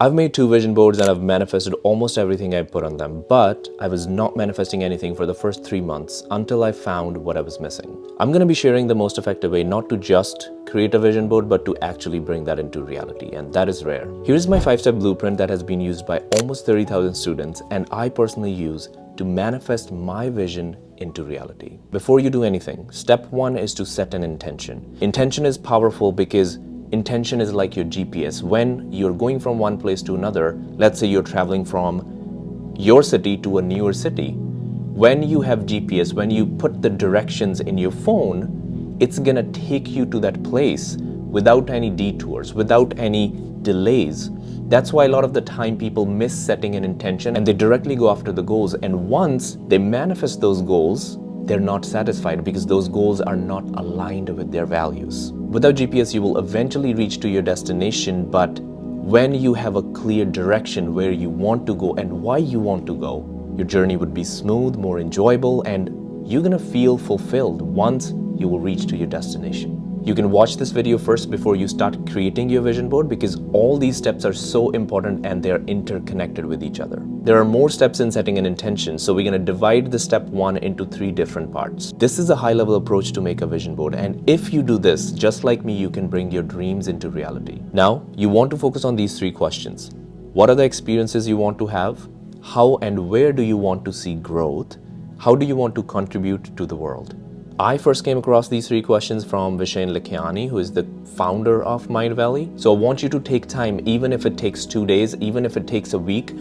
I've made 2 vision boards and I've manifested almost everything I put on them, but I was not manifesting anything for the first 3 months until I found what I was missing. I'm going to be sharing the most effective way not to just create a vision board, but to actually bring that into reality, and that is rare. Here's my 5-step blueprint that has been used by almost 30,000 students, and I personally use to manifest my vision into reality. Before you do anything, step 1 is to set an intention. Intention is powerful because intention is like your GPS. When you're going from one place to another, let's say you're traveling from your city to a newer city. When you have GPS, when you put the directions in your phone, it's gonna take you to that place without any detours, without any delays. That's why a lot of the time people miss setting an intention and they directly go after the goals. And once they manifest those goals, they're not satisfied because those goals are not aligned with their values. Without GPS, you will eventually reach to your destination, but when you have a clear direction where you want to go and why you want to go, your journey would be smooth, more enjoyable, and you're gonna feel fulfilled once you will reach to your destination. You can watch this video first before you start creating your vision board because all these steps are so important and they're interconnected with each other. There are more steps in setting an intention, so we're going to divide the step 1 into 3 different parts. This is a high-level approach to make a vision board, and if you do this, just like me, you can bring your dreams into reality. Now, you want to focus on these 3 questions. What are the experiences you want to have? How and where do you want to see growth? How do you want to contribute to the world? I first came across these 3 questions from Vishen Lakhiani, who is the founder of Mindvalley. So I want you to take time, even if it takes 2 days, even if it takes a week,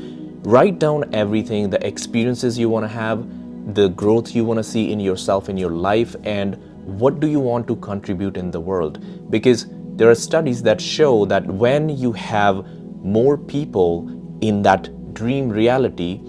write down everything, the experiences you want to have, the growth you want to see in yourself, in your life, and what do you want to contribute in the world. Because there are studies that show that when you have more people in that dream reality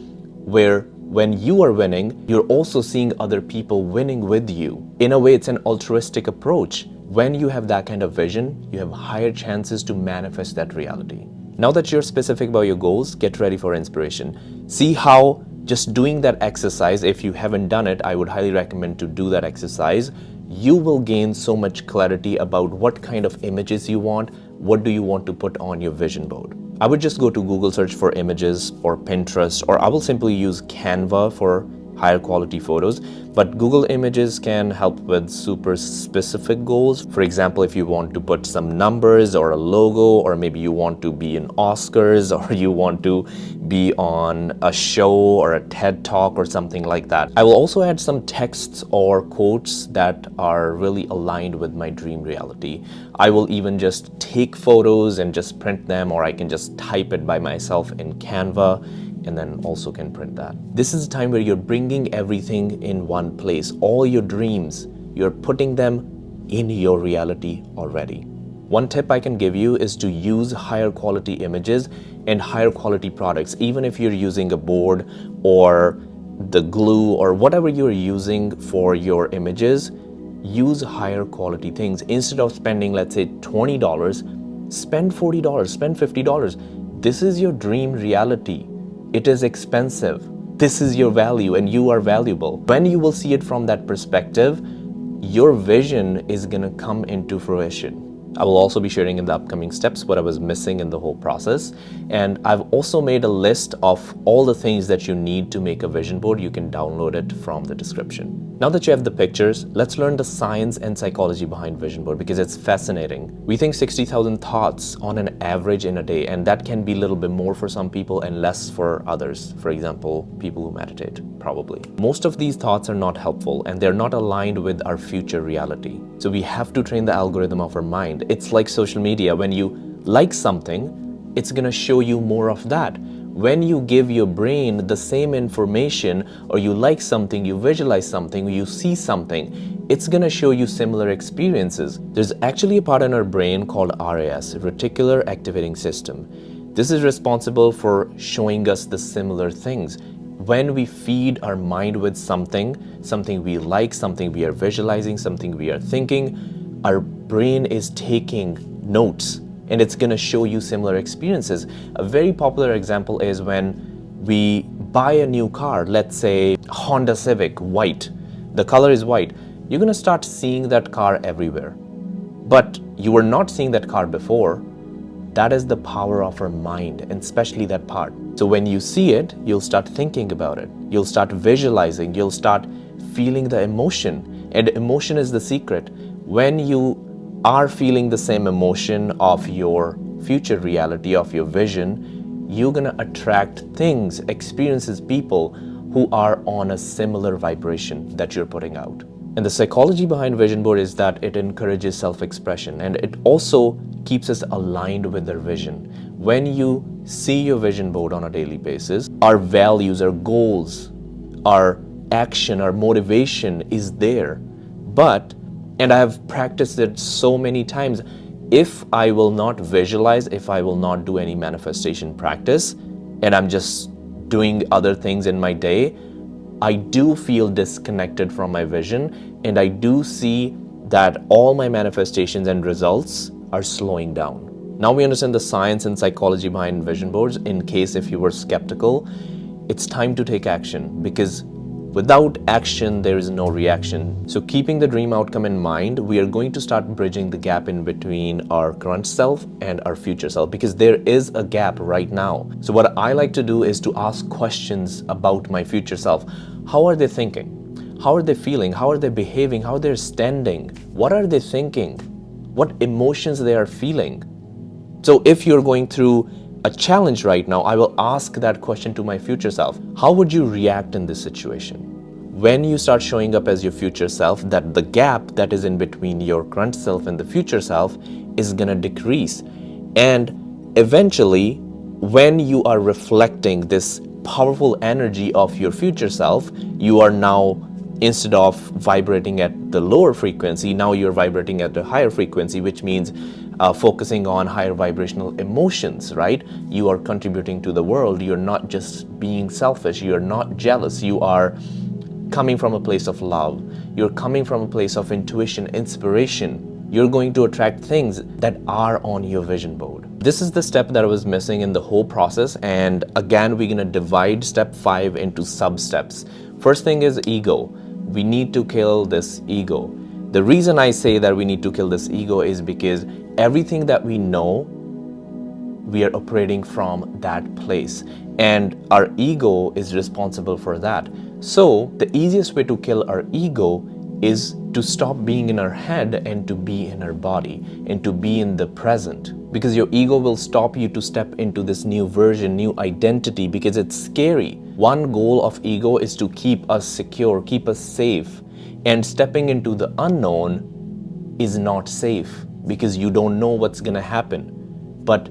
where when you are winning, you're also seeing other people winning with you. In a way, it's an altruistic approach. When you have that kind of vision, you have higher chances to manifest that reality. Now that you're specific about your goals, get ready for inspiration. See how just doing that exercise, if you haven't done it, I would highly recommend to do that exercise. You will gain so much clarity about what kind of images you want, what do you want to put on your vision board. I would just go to Google search for images or Pinterest, or I will simply use Canva for higher quality photos. But Google Images can help with super specific goals. For example, if you want to put some numbers or a logo, or maybe you want to be in Oscars, or you want to be on a show or a TED Talk or something like that. I will also add some texts or quotes that are really aligned with my dream reality. I will even just take photos and just print them, or I can just type it by myself in Canva and then also can print that. This is a time where you're bringing everything in one place. All your dreams, you're putting them in your reality already. One tip I can give you is to use higher quality images and higher quality products. Even if you're using a board or the glue or whatever you're using for your images, use higher quality things. Instead of spending, let's say, $20, spend $40, spend $50. This is your dream reality. It is expensive. This is your value and you are valuable. When you will see it from that perspective, your vision is gonna come into fruition. I will also be sharing in the upcoming steps what I was missing in the whole process. And I've also made a list of all the things that you need to make a vision board. You can download it from the description. Now that you have the pictures, let's learn the science and psychology behind vision board because it's fascinating. We think 60,000 thoughts on an average in a day, and that can be a little bit more for some people and less for others. For example, people who meditate, probably. Most of these thoughts are not helpful and they're not aligned with our future reality. So we have to train the algorithm of our mind. It's like social media. When you like something, it's gonna show you more of that. When you give your brain the same information, or you like something, you visualize something, you see something, it's gonna show you similar experiences. There's actually a part in our brain called RAS, Reticular Activating System. This is responsible for showing us the similar things. When we feed our mind with something we like, something we are visualizing, something we are thinking, our brain is taking notes and it's gonna show you similar experiences. A very popular example is when we buy a new car, let's say Honda Civic, white. The color is white. You're gonna start seeing that car everywhere. But you were not seeing that car before. That is the power of our mind, and especially that part. So when you see it, you'll start thinking about it. You'll start visualizing. You'll start feeling the emotion. And emotion is the secret. When you are feeling the same emotion of your future reality, of your vision, you're gonna attract things, experiences, people who are on a similar vibration that you're putting out. And the psychology behind vision board is that it encourages self-expression, and it also keeps us aligned with our vision. When you see your vision board on a daily basis, our values, our goals, our action, our motivation is there. But, and I have practiced it so many times, if I will not visualize, if I will not do any manifestation practice, and I'm just doing other things in my day, I do feel disconnected from my vision, and I do see that all my manifestations and results are slowing down. Now we understand the science and psychology behind vision boards. In case if you were skeptical, it's time to take action, because without action, there is no reaction. So keeping the dream outcome in mind, we are going to start bridging the gap in between our current self and our future self, because there is a gap right now. So what I like to do is to ask questions about my future self. How are they thinking? How are they feeling? How are they behaving? How they're standing? What are they thinking? What emotions they are feeling? So if you're going through a challenge right now, I will ask that question to my future self. How would you react in this situation? When you start showing up as your future self, that the gap that is in between your current self and the future self is gonna decrease. And eventually, when you are reflecting this powerful energy of your future self, you are now, instead of vibrating at the lower frequency, now you're vibrating at a higher frequency, which means focusing on higher vibrational emotions, right? You are contributing to the world. You're not just being selfish. You're not jealous. You are coming from a place of love. You're coming from a place of intuition, inspiration. You're going to attract things that are on your vision board. This is the step that I was missing in the whole process. And again, we're gonna divide step 5 into sub-steps. First thing is ego. We need to kill this ego. The reason I say that we need to kill this ego is because everything that we know, we are operating from that place, and our ego is responsible for that. So the easiest way to kill our ego is to stop being in our head and to be in our body and to be in the present, because your ego will stop you to step into this new version, new identity, because it's scary. One goal of ego is to keep us secure, keep us safe, and stepping into the unknown is not safe because you don't know what's gonna happen. But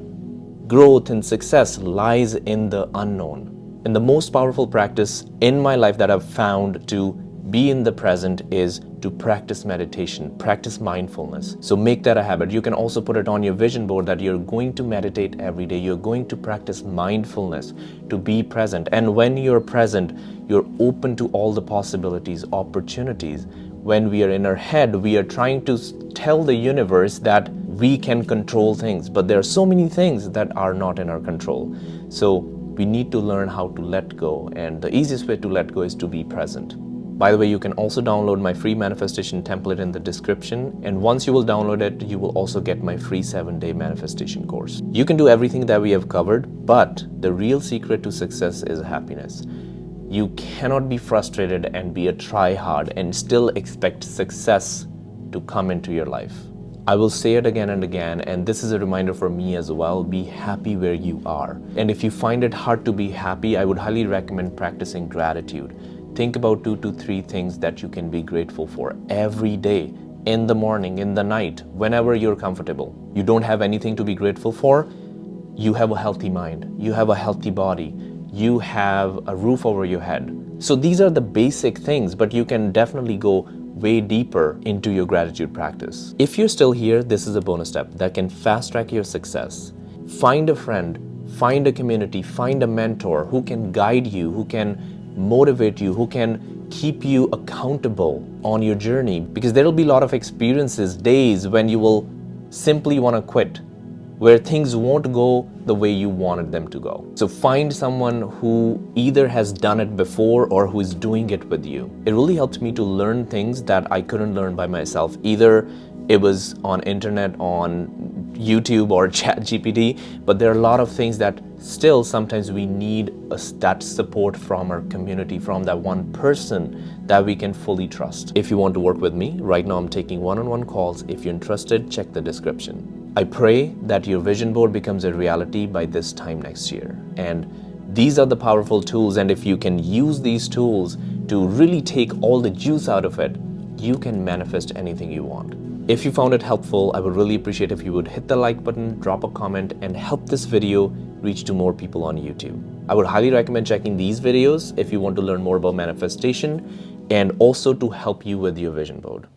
growth and success lies in the unknown. And the most powerful practice in my life that I've found to be in the present is to practice meditation, practice mindfulness. So make that a habit. You can also put it on your vision board that you're going to meditate every day. You're going to practice mindfulness, to be present. And when you're present, you're open to all the possibilities, opportunities. When we are in our head, we are trying to tell the universe that we can control things, but there are so many things that are not in our control. So we need to learn how to let go, and the easiest way to let go is to be present. By the way, you can also download my free manifestation template in the description, and once you will download it, you will also get my free 7-day manifestation course. You can do everything that we have covered, but the real secret to success is happiness. You cannot be frustrated and be a try-hard and still expect success to come into your life. I will say it again and again, and this is a reminder for me as well. Be happy where you are. And if you find it hard to be happy, I would highly recommend practicing gratitude. Think about 2 to 3 things that you can be grateful for every day, in the morning, in the night, whenever you're comfortable. You don't have anything to be grateful for, you have a healthy mind, you have a healthy body, you have a roof over your head. So these are the basic things, but you can definitely go way deeper into your gratitude practice. If you're still here, this is a bonus step that can fast track your success. Find a friend, find a community, find a mentor who can guide you, who can motivate you, who can keep you accountable on your journey, because there will be a lot of experiences, days when you will simply want to quit, where things won't go the way you wanted them to go. So find someone who either has done it before or who is doing it with you. It really helped me to learn things that I couldn't learn by myself. Either it was on internet, on YouTube or ChatGPT, but there are a lot of things that still sometimes we need that support from our community, from that one person that we can fully trust. If you want to work with me, right now I'm taking one-on-one calls. If you're interested, check the description. I pray that your vision board becomes a reality by this time next year. And these are the powerful tools, and if you can use these tools to really take all the juice out of it, you can manifest anything you want. If you found it helpful, I would really appreciate if you would hit the like button, drop a comment, and help this video reach to more people on YouTube. I would highly recommend checking these videos if you want to learn more about manifestation and also to help you with your vision board.